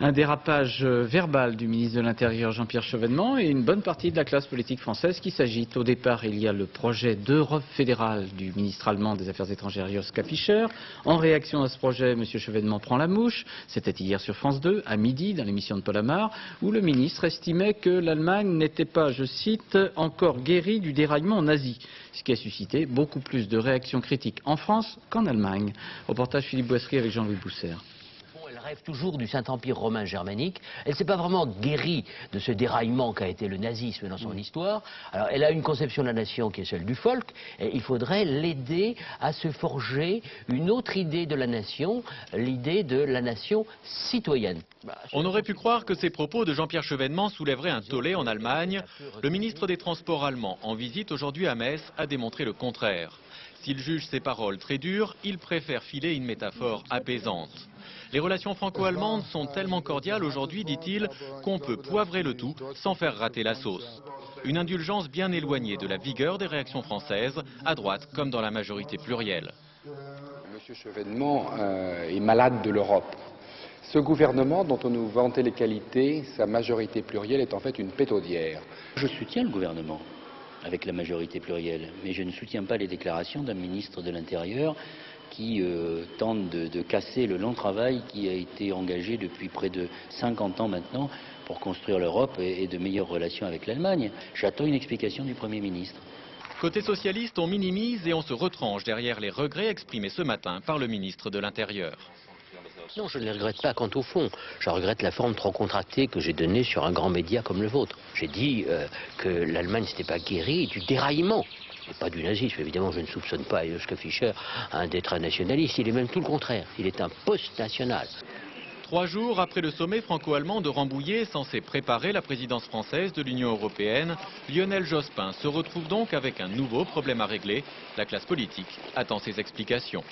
Un dérapage verbal du ministre de l'Intérieur Jean-Pierre Chevènement et une bonne partie de la classe politique française qui s'agite. Au départ, il y a le projet d'Europe fédérale du ministre allemand des Affaires étrangères Joschka Fischer. En réaction à ce projet, M. Chevènement prend la mouche. C'était hier sur France 2, à midi, dans l'émission de Paul Amar, où le ministre estimait que l'Allemagne n'était pas, je cite, encore guérie du déraillement nazi. Ce qui a suscité beaucoup plus de réactions critiques en France qu'en Allemagne. Reportage Philippe Boissry avec Jean-Louis Boussert. Elle rêve toujours du Saint-Empire romain germanique. Elle ne s'est pas vraiment guérie de ce déraillement qu'a été le nazisme dans son histoire. Alors, elle a une conception de la nation qui est celle du folk. Et il faudrait l'aider à se forger une autre idée de la nation, l'idée de la nation citoyenne. On aurait pu croire que ces propos de Jean-Pierre Chevènement soulèveraient un tollé en Allemagne. Le ministre des Transports allemand, en visite aujourd'hui à Metz, a démontré le contraire. S'il juge ces paroles très dures, il préfère filer une métaphore apaisante. Les relations franco-allemandes sont tellement cordiales aujourd'hui, dit-il, qu'on peut poivrer le tout sans faire rater la sauce. Une indulgence bien éloignée de la vigueur des réactions françaises, à droite comme dans la majorité plurielle. Monsieur Chevènement est malade de l'Europe. Ce gouvernement dont on nous vantait les qualités, sa majorité plurielle est en fait une pétaudière. Je soutiens le gouvernement avec la majorité plurielle, mais je ne soutiens pas les déclarations d'un ministre de l'Intérieur qui tente de casser le long travail qui a été engagé depuis près de 50 ans maintenant pour construire l'Europe et de meilleures relations avec l'Allemagne. J'attends une explication du Premier ministre. Côté socialiste, on minimise et on se retranche derrière les regrets exprimés ce matin par le ministre de l'Intérieur. Non, je ne les regrette pas quant au fond. Je regrette la forme trop contractée que j'ai donnée sur un grand média comme le vôtre. J'ai dit que l'Allemagne n'était pas guérie du déraillement. Et pas du nazisme, évidemment, je ne soupçonne pas Joschka Fischer d'être un nationaliste. Il est même tout le contraire. Il est un post-national. 3 jours après le sommet franco-allemand de Rambouillet, censé préparer la présidence française de l'Union européenne, Lionel Jospin se retrouve donc avec un nouveau problème à régler. La classe politique attend ses explications.